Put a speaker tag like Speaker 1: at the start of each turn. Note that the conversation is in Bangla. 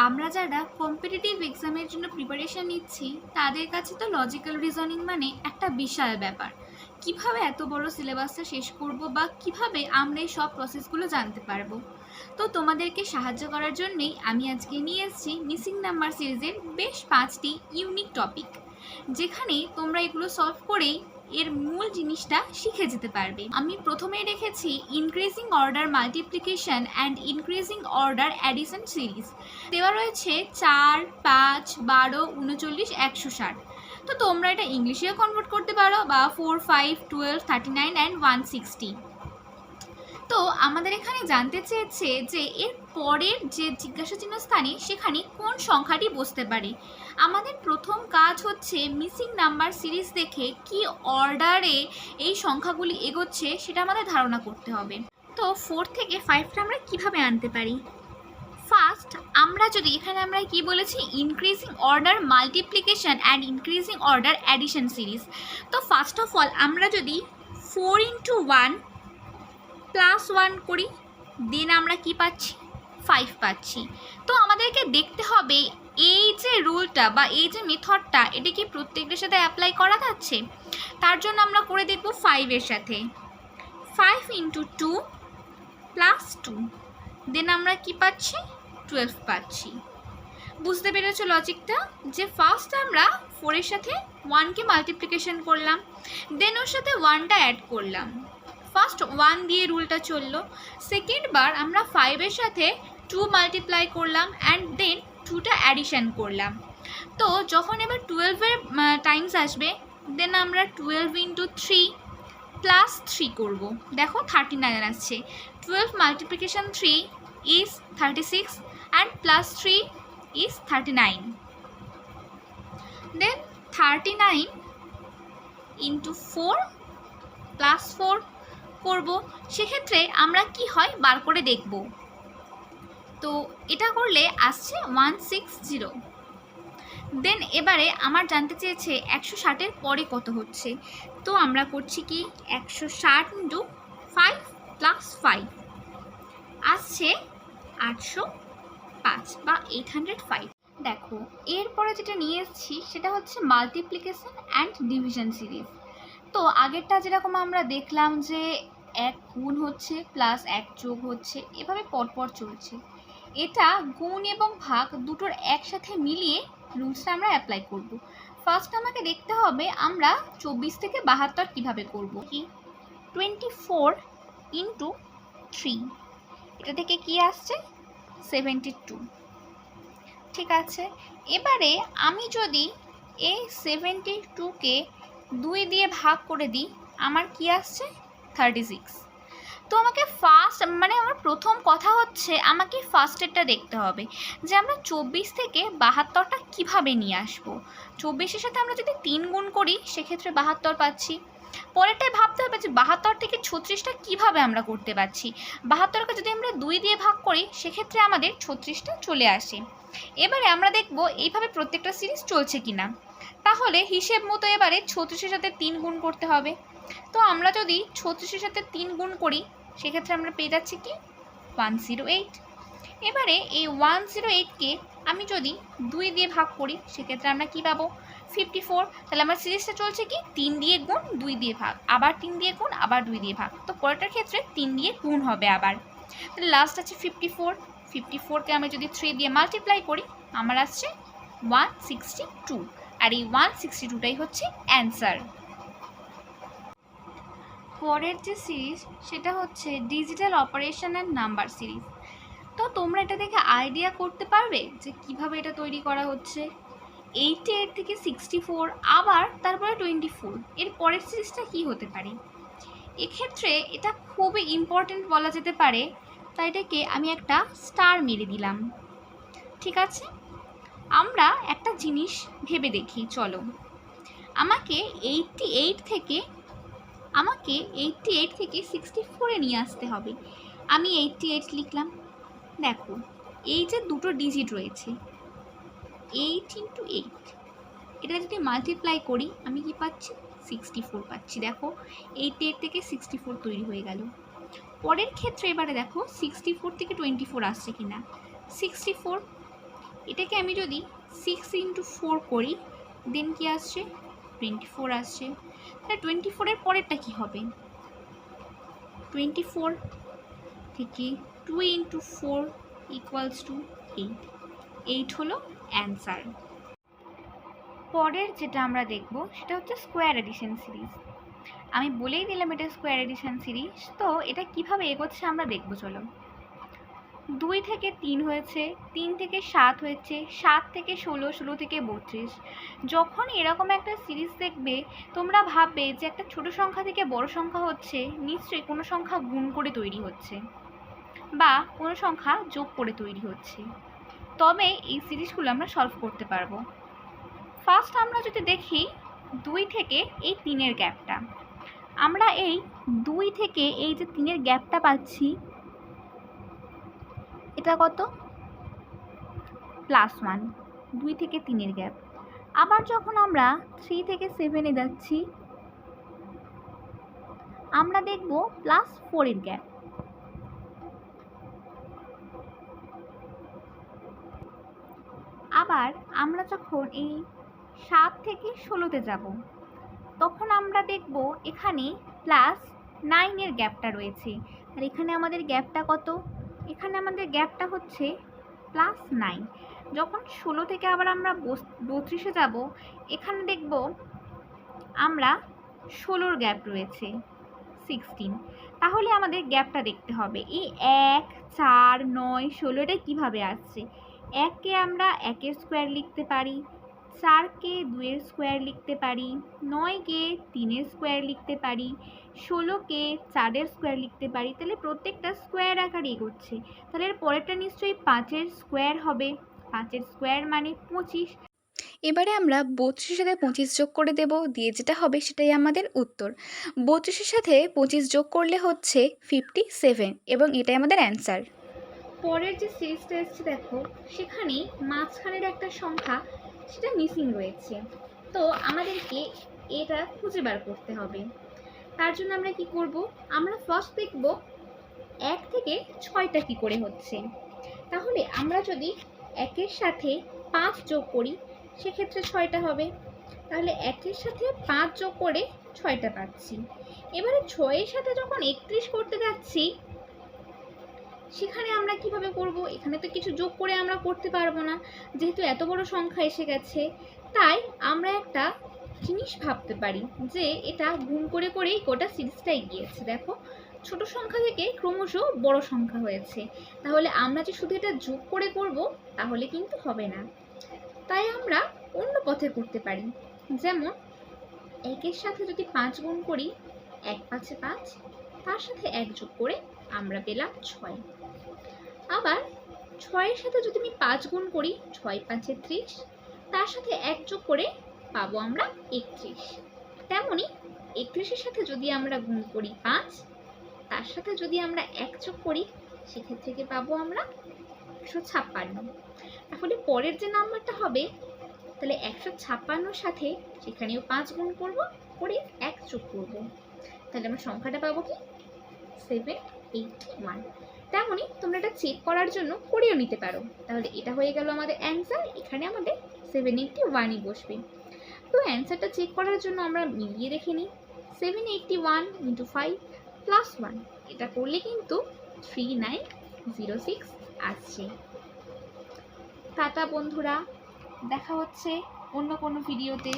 Speaker 1: আমরা যারা কম্পিটিটিভ এক্সামের জন্য প্রিপারেশন নিচ্ছি তাদের কাছে তো লজিক্যাল রিজনিং মানে একটা বিশাল ব্যাপার। কিভাবে এত বড় সিলেবাসটা শেষ করব বা কিভাবে আমরা এই সব প্রসেসগুলো জানতে পারবো। তো তোমাদেরকে সাহায্য করার জন্যই আমি আজকে নিয়ে এসেছি মিসিং নাম্বার সিরিজের বেশ 5টি ইউনিক টপিক, যেখানে তোমরা এগুলো সলভ করেই এর মূল জিনিসটা শিখে যেতে পারবে। আমি প্রথমেই রেখেছি increasing order multiplication and increasing order addition series. দেওয়া রয়েছে 4, 5, 12, 39, 160। তো তোমরা এটা ইংলিশেও কনভার্ট করতে পারো বা 4, 5, 12, 39 অ্যান্ড 160। তো আমাদের এখানে জানতে চেয়েছে যে এর পরের যে জিজ্ঞাসা চিহ্ন স্থানে সেখানে কোন সংখ্যাটি বসতে পারে। আমাদের প্রথম কাজ হচ্ছে মিসিং নাম্বার সিরিজ দেখে কি অর্ডারে এই সংখ্যাগুলি এগোচ্ছে সেটা আমাদের ধারণা করতে হবে। তো 4 থেকে 5টা আমরা কিভাবে আনতে পারি? ফার্স্ট আমরা যদি এখানে আমরা কি বলেছি, increasing order multiplication and increasing order addition series. তো ফার্স্ট অফ অল আমরা যদি 4 × 1 + 1 করি, দেন আমরা কি পাচ্ছি? 5 পাচ্ছি। তো আমাদেরকে দেখতে হবে এই যে রুলটা বা এই যে মেথডটা এটা কি প্রত্যেকটার সাথে অ্যাপ্লাই করা যাচ্ছে। তার জন্য আমরা করে দেখব 5-এর সাথে। 5 × 2 + 2, দেন আমরা কি পাচ্ছি? 12 পাচ্ছি। বুঝতে পেরেছো লজিকটা? যে ফার্স্ট আমরা 4-এর সাথে 1কে মাল্টিপ্লিকেশন করলাম, দেন ওর সাথে 1টা অ্যাড করলাম। ফার্স্ট 1 দিয়ে রুলটা চললো। সেকেন্ড বার আমরা 5-এর সাথে 2 মাল্টিপ্লাই করলাম অ্যান্ড দেন 2টা অ্যাডিশন করলাম। তো যখন এবার 12-এর টাইমস আসবে, দেন আমরা 12 × 3 + 3 করব। দেখো 39 আসছে। 12 multiplication 3 is 36 and +3 is 39. Then 39 × 4 + 4 করব। সেক্ষেত্রে আমরা কি হয় বার করে দেখব। তো এটা করলে আসছে 160। দেন এবারে আমার জানতে চেয়েছে 160-এর পরে কত হচ্ছে। তো আমরা করছি কি, 160 × 5 + 5 আসছে 805 বা 805। দেখো এরপরে যেটা নিয়ে এসেছি সেটা হচ্ছে মাল্টিপ্লিকেশন অ্যান্ড ডিভিশন সিরিজ। তো আগেরটা যেরকম আমরা দেখলাম যে 1 গুণ হচ্ছে প্লাস 1 যোগ হচ্ছে, এভাবে পরপর চলছে। এটা গুণ এবং ভাগ দুটোর একসাথে মিলিয়ে রুলসটা আমরা অ্যাপ্লাই করব। ফার্স্ট আমাকে দেখতে হবে আমরা 24 থেকে 72 কীভাবে করব। কি 24 × 3, এটা থেকে কি আসছে? 72। ঠিক আছে, এবারে আমি যদি এই 72কে 2 দিয়ে ভাগ করে দিই, আমার কি আসছে? 36। তো আমাকে আমার প্রথম কথা হচ্ছে আমাকে ফার্স্টেরটা দেখতে হবে যে আমরা 24 থেকে 72টা কীভাবে নিয়ে আসবো। 24-এর সাথে আমরা যদি 3 গুণ করি সেক্ষেত্রে 72 পাচ্ছি। পরেরটাই ভাবতে হবে যে 72 থেকে 36টা কীভাবে আমরা করতে পারছি। 72কে যদি আমরা 2 দিয়ে ভাগ করি সেক্ষেত্রে আমাদের 36টা চলে আসে। এবারে আমরা দেখব এইভাবে প্রত্যেকটা সিরিজ চলছে কিনা। তাহলে হিসেব মতো এবারে 36-এর সাথে 3 গুণ করতে হবে। তো আমরা যদি 36-এর সাথে 3 গুণ করি সেক্ষেত্রে আমরা পেয়ে যাচ্ছি কি 108। এবারে এই 108কে আমি যদি 2 দিয়ে ভাগ করি সেক্ষেত্রে আমরা কি পাবো? 54। তাহলে আমার সিরিজটা চলছে কি 3 দিয়ে গুণ 2 দিয়ে ভাগ, আবার 3 দিয়ে গুণ, আবার 2 দিয়ে ভাগ। তো পরেরটার ক্ষেত্রে 3 দিয়ে গুণ হবে আবার। তাহলে লাস্ট আছে 54। 54কে আমি যদি 3 দিয়ে মাল্টিপ্লাই করি আমার আসছে 162। আর এই 162টাই হচ্ছে অ্যান্সার। পরের যে সিরিজ সেটা হচ্ছে digital operation and number series. তো তোমরা এটা দেখে আইডিয়া করতে পারবে যে কিভাবে এটা তৈরি করা হচ্ছে। 88 থেকে 64 আবার তারপরে 24, এর পরের সিরিজটা কী হতে পারে? এক্ষেত্রে এটা খুবই ইম্পর্টেন্ট বলা যেতে পারে, তাই এটাকে আমি একটা স্টার মেরে দিলাম। ঠিক আছে, আমরা একটা জিনিস ভেবে দেখি। চলো, আমাকে 88 থেকে 64-এ নিয়ে আসতে হবে। আমি 88 লিখলাম। দেখো এই যে দুটো ডিজিট রয়েছে 8 × 8, এটা যদি মাল্টিপ্লাই করি আমি কি পাচ্ছি? 64 পাচ্ছি। দেখো 88 থেকে 64 তৈরি হয়ে গেল। পরের ক্ষেত্রে এবারে দেখো 64 থেকে 24 আসছে কিনা। 64 এটাকে আমি যদি 6 × 4 করি দেন কি আসছে 24 আসছে। তাহলে 24-এর পরেরটা কি হবে? 24 থেকে 2 × 4 = 8। 8 হলো অ্যান্সার। পরের যেটা আমরা দেখব সেটা হচ্ছে স্কোয়ার এডিশন সিরিজ। আমি বলেই দিলাম এটা স্কোয়ার এডিশন সিরিজ, তো এটা কিভাবে এগোচ্ছে আমরা দেখব। চলো, 2 থেকে 3 হয়েছে, 3 থেকে 7 হয়েছে, 7 থেকে 16, 16 থেকে 32। যখন এরকম একটা সিরিজ দেখবে তোমরা ভাববে যে একটা ছোট সংখ্যা থেকে বড় সংখ্যা হচ্ছে, নিশ্চয়ই কোনো সংখ্যা গুণ করে তৈরি হচ্ছে বা কোনো সংখ্যা যোগ করে তৈরি হচ্ছে, তবে এই সিরিজগুলো আমরা সলভ করতে পারবো। ফার্স্ট আমরা যদি দেখি 2 থেকে এই 3-এর গ্যাপটা, আমরা এই 2 থেকে এই যে 3-এর গ্যাপটা পাচ্ছি, এটা কত? +1। 2 থেকে 3-এর গ্যাপ। আবার যখন আমরা 3 থেকে 7-এ যাচ্ছি, আমরা দেখব +4-এর গ্যাপ। আবার আমরা যখন এই 7 থেকে 16-তে যাব, তখন আমরা দেখব এখানে +9-এর গ্যাপটা রয়েছে। আর এখানে আমাদের গ্যাপটা কত? এখানে আমাদের গ্যাপটা হচ্ছে +9। যখন 16 থেকে আবার আমরা 32-এ যাব, এখানে দেখব আমরা 16-র গ্যাপ রয়েছে 16। তাহলে আমাদের গ্যাপটা দেখতে হবে। এই 1, 4, 9, 16 এটা কীভাবে আসছে? 1-কে আমরা 1-এর স্কোয়ার লিখতে পারি, 4-কে 2-এর স্কোয়ার লিখতে পারি, 9-কে 3-এর স্কোয়ার লিখতে পারি, 16-কে 4-এর স্কোয়ার লিখতে পারি। তাহলে প্রত্যেকটা স্কোয়ার আকারে এগোচ্ছে। তাহলে এর পরেরটা নিশ্চয়ই 5-এর স্কোয়ার হবে। 5-এর স্কোয়ার মানে 25। এবারে আমরা 32-এর সাথে 25 যোগ করে দেব, দিয়ে যেটা হবে সেটাই আমাদের উত্তর। 32-এর সাথে 25 যোগ করলে হচ্ছে 57 এবং এটাই আমাদের অ্যান্সার। পরের যে সিরিজটা এসছে দেখো, সেখানে মাঝখানের একটা সংখ্যা সেটা মিসিং রয়েছে, তো আমাদেরকে এটা খুঁজে বার করতে হবে। তার জন্য আমরা কি করব? আমরা ফার্স্ট দেখব 1 থেকে 6টা কী করে হচ্ছে। তাহলে আমরা যদি 1-এর সাথে 5 যোগ করি সেক্ষেত্রে 6টা হবে। তাহলে 1-এর সাথে 5 যোগ করে 6টা পাচ্ছি। এবারে 6-এর সাথে যখন 31 করতে যাচ্ছি, সেখানে আমরা কিভাবে করব? এখানে তো কিছু যোগ করে আমরা করতে পারবো না, যেহেতু এত বড় সংখ্যা এসে গেছে। তাই আমরা একটা জিনিস ভাবতে পারি যে এটা গুণ করে করেই গোটা সিরিজটা এগিয়েছে। দেখো, ছোট সংখ্যা থেকে ক্রমশ বড় সংখ্যা হয়েছে। তাহলে আমরা যে শুধু এটা যোগ করে করব তাহলে কিন্তু হবে না। তাই আমরা অন্য পথে করতে পারি। যেমন 1-এর সাথে যদি 5 গুণ করি, 1 5-এ 5, তার সাথে 1 যোগ করে আমরা পেলাম 6। আবার 6-এর সাথে যদি আমি 5 গুণ করি, 6 5-এ 30, তার সাথে 1 যোগ করে পাবো আমরা 31। তেমনি 31-এর সাথে যদি আমরা গুণ করি 5, তার সাথে যদি আমরা 1 যোগ করি, সেক্ষেত্রে পাবো আমরা 156। তাহলে পরের যে নাম্বারটা হবে, তাহলে 156-র সাথে সেখানেও 5 গুণ করব, করে 1 যোগ করব, তাহলে আমরা সংখ্যাটা পাবো কি 781। তেমনই তোমরা এটা চেক করার জন্য করেও নিতে পারো। তাহলে এটা হয়ে গেল আমাদের অ্যান্সার। এখানে আমাদের 781ই বসবে। তো অ্যান্সারটা চেক করার জন্য আমরা মিলিয়ে দেখে নিই। 781 × 5 + 1, এটা করলে কিন্তু 3906 আসছে। টাটা বন্ধুরা, দেখা হচ্ছে অন্য কোনো ভিডিওতে।